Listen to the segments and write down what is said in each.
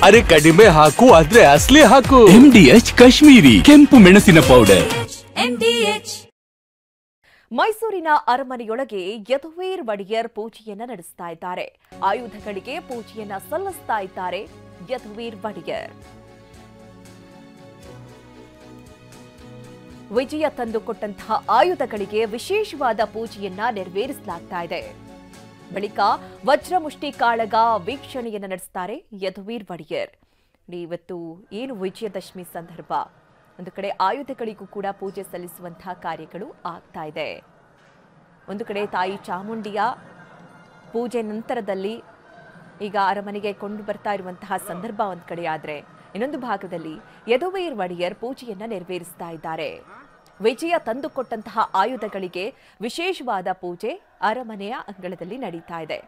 ಅರೆ ಕಡಿಮೆ ಹಾಕು ಆದ್ರೆ ಅಸಲಿ ಹಾಕು. MDH ಕಾಶ್ಮೀರಿ ಕೆಂಪು ಮೆಣಸಿನ ಪೌಡರ್. ಮೈಸೂರಿನ ಅರಮನೆಯೊಳಗೆ ಯದುವೀರ್ ಒಡೆಯರ್ ಪೂಜೆಯನ್ನ ನಡೆಸ್ತಾ ಇದ್ದಾರೆ. ಆಯುಧಗಳಿಗೆ ಪೂಜೆಯನ್ನ ಸಲ್ಲಿಸ್ತಾ ಇದ್ದಾರೆ ಯದುವೀರ್ ಒಡೆಯರ್. ವಿಜಯ ತಂದುಕೊಟ್ಟಂತಹ ಆಯುಧಗಳಿಗೆ ವಿಶೇಷವಾದ ಪೂಜೆಯನ್ನ ನೆರವೇರಿಸಲಾಗ್ತಾ ಇದೆ. ಬಳಿಕ ವಜ್ರಮುಷ್ಟಿ ಕಾಳಗ ವೀಕ್ಷಣೆಯನ್ನ ನಡೆಸ್ತಾರೆ ಯದುವೀರ್ ಒಡೆಯರ್. ಇವತ್ತು ಏನು ವಿಜಯದಶಮಿ ಸಂದರ್ಭ, ಒಂದು ಕಡೆ ಆಯುಧಗಳಿಗೂ ಕೂಡ ಪೂಜೆ ಸಲ್ಲಿಸುವಂತಹ ಕಾರ್ಯಗಳು ಆಗ್ತಾ ಇದೆ. ಒಂದು ಕಡೆ ತಾಯಿ ಚಾಮುಂಡಿಯ ಪೂಜೆ ನಂತರದಲ್ಲಿ ಈಗ ಅರಮನೆಗೆ ಕೊಂಡು ಬರ್ತಾ ಇರುವಂತಹ ಸಂದರ್ಭ ಒಂದು ಕಡೆ ಆದ್ರೆ, ಇನ್ನೊಂದು ಭಾಗದಲ್ಲಿ ಯದುವೀರ್ ಒಡೆಯರ್ ಪೂಜೆಯನ್ನ ನೆರವೇರಿಸ್ತಾ ಇದ್ದಾರೆ. ವಿಜಯ ತಂದುಕೊಟ್ಟಂತಹ ಆಯುಧಗಳಿಗೆ ವಿಶೇಷವಾದ ಪೂಜೆ ಅರಮನೆಯ ಅಂಗಳದಲ್ಲಿ ನಡೀತಾ ಇದೆ.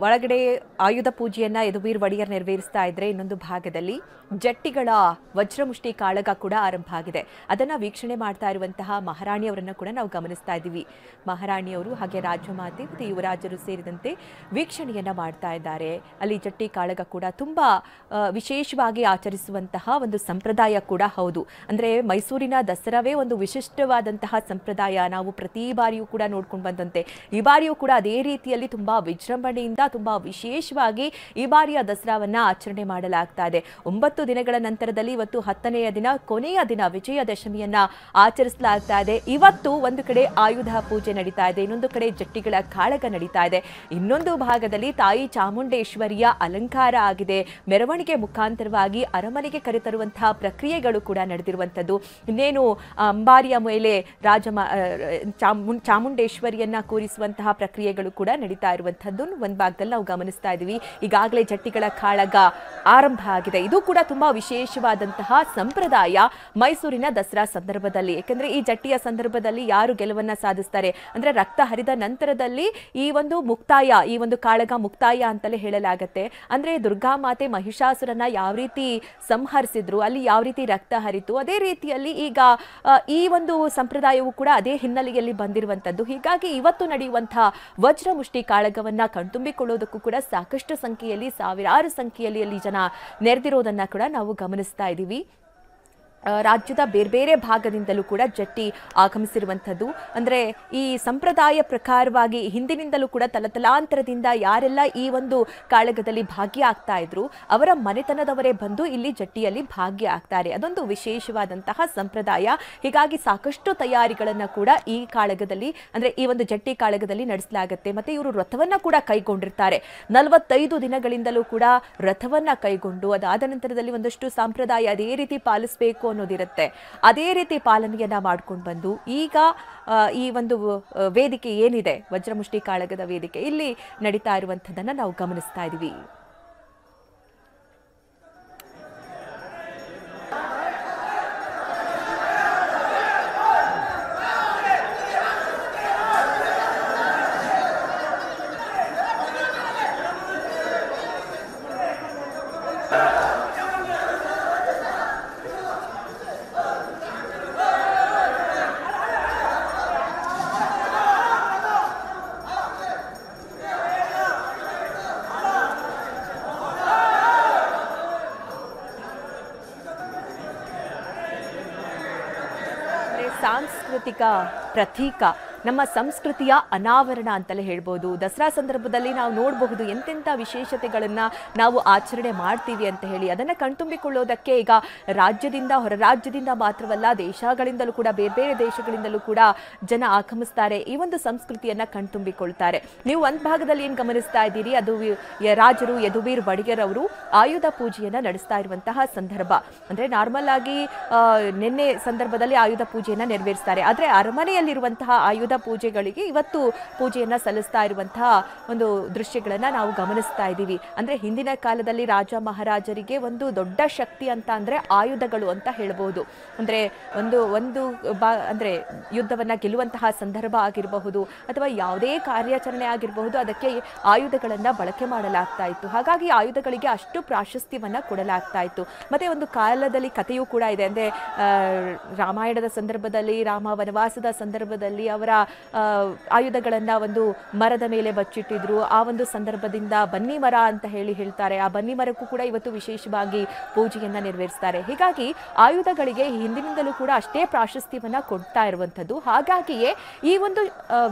ಒಳಗಡೆ ಆಯುಧ ಪೂಜೆಯನ್ನ ಯದುವೀರ್ ಒಡೆಯರ್ ನೆರವೇರಿಸ್ತಾ ಇದ್ರೆ, ಇನ್ನೊಂದು ಭಾಗದಲ್ಲಿ ಜಟ್ಟಿಗಳ ವಜ್ರಮುಷ್ಟಿ ಕಾಳಗ ಕೂಡ ಆರಂಭ ಆಗಿದೆ. ಅದನ್ನ ವೀಕ್ಷಣೆ ಮಾಡ್ತಾ ಇರುವಂತಹ ಮಹಾರಾಣಿಯವರನ್ನ ಕೂಡ ನಾವು ಗಮನಿಸ್ತಾ ಇದ್ದೀವಿ. ಮಹಾರಾಣಿಯವರು ಹಾಗೆ ರಾಜಮಾತೆ ಮತ್ತು ಯುವರಾಜರು ಸೇರಿದಂತೆ ವೀಕ್ಷಣೆಯನ್ನ ಮಾಡ್ತಾ ಇದ್ದಾರೆ. ಅಲ್ಲಿ ಜಟ್ಟಿ ಕಾಳಗ ಕೂಡ ತುಂಬಾ ವಿಶೇಷವಾಗಿ ಆಚರಿಸುವಂತಹ ಒಂದು ಸಂಪ್ರದಾಯ ಕೂಡ ಹೌದು. ಅಂದ್ರೆ ಮೈಸೂರಿನ ದಸರಾವೇ ಒಂದು ವಿಶಿಷ್ಟವಾದಂತಹ ಸಂಪ್ರದಾಯ. ನಾವು ಪ್ರತಿ ಬಾರಿಯೂ ಕೂಡ ನೋಡ್ಕೊಂಡು ಬಂದಂತೆ ಈ ಬಾರಿಯೂ ಕೂಡ ಅದೇ ರೀತಿಯಲ್ಲಿ ತುಂಬಾ ವಿಜೃಂಭಣೆಯಿಂದ ತುಂಬಾ ವಿಶೇಷವಾಗಿ ಈ ಬಾರಿಯ ದಸರಾವನ್ನ ಆಚರಣೆ ಮಾಡಲಾಗ್ತಾ ಇದೆ. 9 ದಿನಗಳ ನಂತರದಲ್ಲಿ ಇವತ್ತು 10ನೆಯ ದಿನ, ಕೊನೆಯ ದಿನ ವಿಜಯದಶಮಿಯನ್ನ ಆಚರಿಸಲಾಗ್ತಾ ಇದೆ. ಇವತ್ತು ಒಂದು ಕಡೆ ಆಯುಧ ಪೂಜೆ ನಡೀತಾ ಇದೆ, ಇನ್ನೊಂದು ಕಡೆ ಜಟ್ಟಿಗಳ ಕಾಳಗ ನಡೀತಾ ಇದೆ, ಇನ್ನೊಂದು ಭಾಗದಲ್ಲಿ ತಾಯಿ ಚಾಮುಂಡೇಶ್ವರಿಯ ಅಲಂಕಾರ ಆಗಿದೆ. ಮೆರವಣಿಗೆ ಮುಖಾಂತರವಾಗಿ ಅರಮನೆಗೆ ಕರೆತರುವಂತಹ ಪ್ರಕ್ರಿಯೆಗಳು ಕೂಡ ನಡೆದಿರುವಂತದ್ದು. ಇನ್ನೇನು ಅಂಬಾರಿಯ ಮೇಲೆ ಚಾಮುಂಡೇಶ್ವರಿಯನ್ನ ಕೂರಿಸುವಂತಹ ಪ್ರಕ್ರಿಯೆಗಳು ಕೂಡ ನಡೀತಾ ಇರುವಂತದ್ದು ಒಂದು ಭಾಗದಲ್ಲಿ ನಾವು ಗಮನಿಸ್ತಾ ಇದ್ದೀವಿ. ಈಗಾಗಲೇ ಜಟ್ಟಿಗಳ ಕಾಳಗ ಆರಂಭ ಆಗಿದೆ. ಇದು ಕೂಡ ತುಂಬಾ ವಿಶೇಷವಾದಂತಹ ಸಂಪ್ರದಾಯ ಮೈಸೂರಿನ ದಸರಾ ಸಂದರ್ಭದಲ್ಲಿ. ಯಾಕಂದ್ರೆ ಈ ಜಟ್ಟಿಯ ಸಂದರ್ಭದಲ್ಲಿ ಯಾರು ಗೆಲುವನ್ನ ಸಾಧಿಸ್ತಾರೆ ಅಂದ್ರೆ ರಕ್ತ ಹರಿದ ನಂತರದಲ್ಲಿ ಈ ಒಂದು ಮುಕ್ತಾಯ, ಈ ಒಂದು ಕಾಳಗ ಮುಕ್ತಾಯ ಅಂತಲೇ ಹೇಳಲಾಗತ್ತೆ. ಅಂದ್ರೆ ದುರ್ಗಾ ಮಾತೆ ಮಹಿಷಾಸುರನ ಯಾವ ರೀತಿ ಸಂಹರಿಸಿದ್ರು, ಅಲ್ಲಿ ಯಾವ ರೀತಿ ರಕ್ತ ಹರಿತು, ಅದೇ ರೀತಿಯಲ್ಲಿ ಈಗ ಈ ಒಂದು ಸಂಪ್ರದಾಯವು ಕೂಡ ಅದೇ ಹಿನ್ನೆಲೆಯಲ್ಲಿ ಬಂದಿರುವಂತದ್ದು. ಹೀಗಾಗಿ ಇವತ್ತು ನಡೆಯುವಂತಹ ವಜ್ರಮುಷ್ಟಿ ಕಾಳಗವನ್ನ ಕಣ್ತುಂಬಿಕೊಳ್ಳೋದಕ್ಕೂ ಕೂಡ ಸಾಕಷ್ಟು ಸಂಖ್ಯೆಯಲ್ಲಿ, ಸಾವಿರಾರು ಸಂಖ್ಯೆಯಲ್ಲಿ ಅಲ್ಲಿ ಜನ ನೆರೆದಿರೋದನ್ನ ಕೂಡ ನಾವು ಗಮನಿಸ್ತಾ ಇದ್ದೀವಿ. ರಾಜ್ಯದ ಬೇರೆ ಬೇರೆ ಭಾಗದಿಂದಲೂ ಕೂಡ ಜಟ್ಟಿ ಆಗಮಿಸಿರುವಂಥದ್ದು. ಅಂದರೆ ಈ ಸಂಪ್ರದಾಯ ಪ್ರಕಾರವಾಗಿ ಹಿಂದಿನಿಂದಲೂ ಕೂಡ ತಲತಲಾಂತರದಿಂದ ಯಾರೆಲ್ಲ ಈ ಒಂದು ಕಾಳಗದಲ್ಲಿ ಭಾಗಿಯಾಗ್ತಾ ಇದ್ರು ಅವರ ಮನೆತನದವರೇ ಬಂದು ಇಲ್ಲಿ ಜಟ್ಟಿಯಲ್ಲಿ ಭಾಗಿಯಾಗ್ತಾರೆ. ಅದೊಂದು ವಿಶೇಷವಾದಂತಹ ಸಂಪ್ರದಾಯ. ಹೀಗಾಗಿ ಸಾಕಷ್ಟು ತಯಾರಿಗಳನ್ನು ಕೂಡ ಈ ಕಾಳಗದಲ್ಲಿ, ಅಂದರೆ ಈ ಒಂದು ಜಟ್ಟಿ ಕಾಳಗದಲ್ಲಿ ನಡೆಸಲಾಗುತ್ತೆ. ಮತ್ತೆ ಇವರು ರಥವನ್ನ ಕೂಡ ಕೈಗೊಂಡಿರ್ತಾರೆ. 45 ದಿನಗಳಿಂದಲೂ ಕೂಡ ರಥವನ್ನ ಕೈಗೊಂಡು ಅದಾದ ನಂತರದಲ್ಲಿ ಒಂದಷ್ಟು ಸಂಪ್ರದಾಯ ಅದೇ ರೀತಿ ಪಾಲಿಸಬೇಕು ಅನ್ನೋದಿರುತ್ತೆ. ಅದೇ ರೀತಿ ಪಾಲನೆಯನ್ನ ಮಾಡ್ಕೊಂಡು ಬಂದು ಈಗ ಈ ಒಂದು ವೇದಿಕೆ ಏನಿದೆ, ವಜ್ರಮುಷ್ಟಿ ಕಾಳಗದ ವೇದಿಕೆ, ಇಲ್ಲಿ ನಡೀತಾ ಇರುವಂಥದ್ದನ್ನ ನಾವು ಗಮನಿಸ್ತಾ ಇದೀವಿ. ಸಾಂಸ್ಕೃತಿಕ ಪ್ರತೀಕ ನಮ್ಮ ಸಂಸ್ಕೃತಿಯ ಅನಾವರಣ ಅಂತಲೇ ಹೇಳ್ಬೋದು. ದಸರಾ ಸಂದರ್ಭದಲ್ಲಿ ನಾವು ನೋಡಬಹುದು ಎಂತೆಂಥ ವಿಶೇಷತೆಗಳನ್ನ ನಾವು ಆಚರಣೆ ಮಾಡ್ತೀವಿ ಅಂತ ಹೇಳಿ. ಅದನ್ನ ಕಣ್ತುಂಬಿಕೊಳ್ಳೋದಕ್ಕೆ ಈಗ ರಾಜ್ಯದಿಂದ ಹೊರ ರಾಜ್ಯದಿಂದ ಮಾತ್ರವಲ್ಲ, ದೇಶಗಳಿಂದಲೂ ಕೂಡ, ಬೇರೆ ಬೇರೆ ದೇಶಗಳಿಂದಲೂ ಕೂಡ ಜನ ಆಗಮಿಸ್ತಾರೆ, ಈ ಒಂದು ಸಂಸ್ಕೃತಿಯನ್ನ ಕಣ್ತುಂಬಿಕೊಳ್ತಾರೆ. ನೀವು ಒಂದ್ ಭಾಗದಲ್ಲಿ ಏನ್ ಗಮನಿಸ್ತಾ ಇದ್ದೀರಿ, ಅದು ರಾಜರು ಯದುವೀರ್ ಒಡೆಯರ್ ಅವರು ಆಯುಧ ಪೂಜೆಯನ್ನ ನಡೆಸ್ತಾ ಇರುವಂತಹ ಸಂದರ್ಭ. ಅಂದ್ರೆ ನಾರ್ಮಲ್ ಆಗಿ ನಿನ್ನೆ ಸಂದರ್ಭದಲ್ಲಿ ಆಯುಧ ಪೂಜೆಯನ್ನ ನೆರವೇರಿಸ್ತಾರೆ. ಆದ್ರೆ ಅರಮನೆಯಲ್ಲಿರುವಂತಹ ಆಯುಧ ಪೂಜೆಗಳಿಗೆ ಇವತ್ತು ಪೂಜೆಯನ್ನ ಸಲ್ಲಿಸ್ತಾ ಇರುವಂತಹ ಒಂದು ದೃಶ್ಯಗಳನ್ನ ನಾವು ಗಮನಿಸ್ತಾ ಇದ್ದೀವಿ. ಅಂದ್ರೆ ಹಿಂದಿನ ಕಾಲದಲ್ಲಿ ರಾಜ ಮಹಾರಾಜರಿಗೆ ಒಂದು ದೊಡ್ಡ ಶಕ್ತಿ ಅಂತ ಅಂದ್ರೆ ಆಯುಧಗಳು ಅಂತ ಹೇಳ್ಬಹುದು. ಅಂದ್ರೆ ಒಂದು ಅಂದ್ರೆ ಯುದ್ಧವನ್ನ ಗೆಲ್ಲುವಂತಹ ಸಂದರ್ಭ ಆಗಿರಬಹುದು ಅಥವಾ ಯಾವುದೇ ಕಾರ್ಯಾಚರಣೆ ಆಗಿರಬಹುದು, ಅದಕ್ಕೆ ಆಯುಧಗಳನ್ನ ಬಳಕೆ ಮಾಡಲಾಗ್ತಾ ಇತ್ತು. ಹಾಗಾಗಿ ಆಯುಧಗಳಿಗೆ ಅಷ್ಟು ಪ್ರಾಶಸ್ತ್ಯವನ್ನ ಕೊಡಲಾಗ್ತಾ ಇತ್ತು. ಮತ್ತೆ ಒಂದು ಕಾಲದಲ್ಲಿ ಕಥೆಯೂ ಕೂಡ ಇದೆ. ಅಂದ್ರೆ ರಾಮಾಯಣದ ಸಂದರ್ಭದಲ್ಲಿ, ರಾಮ ವನವಾಸದ ಸಂದರ್ಭದಲ್ಲಿ ಅವರ ಆಯುಧಗಳನ್ನ ಒಂದು ಮರದ ಮೇಲೆ ಬಚ್ಚಿಟ್ಟಿದ್ರು. ಆ ಒಂದು ಸಂದರ್ಭದಿಂದ ಬನ್ನಿ ಮರ ಅಂತ ಹೇಳ್ತಾರೆ. ಆ ಬನ್ನಿ ಮರಕ್ಕೂ ಕೂಡ ಇವತ್ತು ವಿಶೇಷವಾಗಿ ಪೂಜೆಯನ್ನ ನೆರವೇರಿಸ್ತಾರೆ. ಹೀಗಾಗಿ ಆಯುಧಗಳಿಗೆ ಹಿಂದಿನಿಂದಲೂ ಕೂಡ ಅಷ್ಟೇ ಪ್ರಾಶಸ್ತ್ಯವನ್ನ ಕೊಡ್ತಾ ಇರುವಂತದ್ದು. ಹಾಗಾಗಿಯೇ ಈ ಒಂದು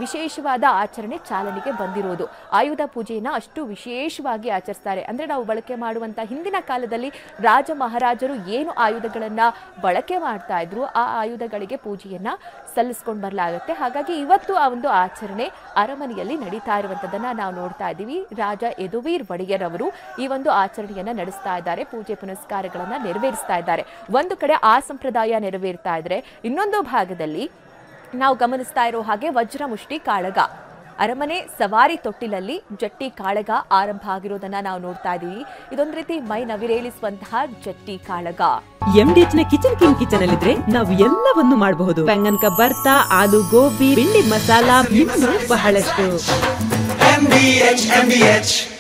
ವಿಶೇಷವಾದ ಆಚರಣೆ ಚಾಲನೆಗೆ ಬಂದಿರೋದು. ಆಯುಧ ಪೂಜೆಯನ್ನ ಅಷ್ಟು ವಿಶೇಷವಾಗಿ ಆಚರಿಸ್ತಾರೆ. ಅಂದ್ರೆ ನಾವು ಬಳಕೆ ಮಾಡುವಂತ ಹಿಂದಿನ ಕಾಲದಲ್ಲಿ ರಾಜ ಮಹಾರಾಜರು ಏನು ಆಯುಧಗಳನ್ನ ಬಳಕೆ ಮಾಡ್ತಾ ಇದ್ರು, ಆ ಆಯುಧಗಳಿಗೆ ಪೂಜೆಯನ್ನ ಸಲ್ಲಿಸ್ಕೊಂಡು ಬರಲಾಗುತ್ತೆ. ಹಾಗಾಗಿ ಇವತ್ತು ಆ ಒಂದು ಆಚರಣೆ ಅರಮನೆಯಲ್ಲಿ ನಡೀತಾ ಇರುವಂತದನ್ನ ನಾವು ನೋಡ್ತಾ ಇದ್ದೀವಿ. ರಾಜ ಯದುವೀರ್ ಒಡೆಯರ್ ಅವರು ಈ ಒಂದು ಆಚರಣೆಯನ್ನ ನಡೆಸ್ತಾ ಇದ್ದಾರೆ, ಪೂಜೆ ಪುನಸ್ಕಾರಗಳನ್ನ ನೆರವೇರಿಸ್ತಾ ಇದ್ದಾರೆ. ಒಂದು ಕಡೆ ಆ ಸಂಪ್ರದಾಯ ನೆರವೇರ್ತಾ ಇದ್ರೆ, ಇನ್ನೊಂದು ಭಾಗದಲ್ಲಿ ನಾವು ಗಮನಿಸ್ತಾ ಇರೋ ಹಾಗೆ ವಜ್ರ ಮುಷ್ಟಿ ಕಾಳಗ, ಅರಮನೆ ಸವಾರಿ ತೊಟ್ಟಿಲಲ್ಲಿ ಜಟ್ಟಿ ಕಾಳಗ ಆರಂಭ ಆಗಿರೋದನ್ನ ನಾವು ನೋಡ್ತಾ ಇದೀವಿ. ಇದೊಂದು ರೀತಿ ಮೈ ನವಿರೇಳಿಸುವಂತಹ ಜಟ್ಟಿ ಕಾಳಗ. MDH ನ ಕಿಚನ್ ಅಲ್ಲಿದ್ರೆ ನಾವು ಎಲ್ಲವನ್ನು ಮಾಡಬಹುದು. ಬೆಂಗನ್ಕ ಬರ್ತಾ, ಆಲೂ ಗೋಬಿ, ಭಿಂಡಿ ಮಸಾಲಾ, ಇನ್ನೂ ಬಹಳಷ್ಟು.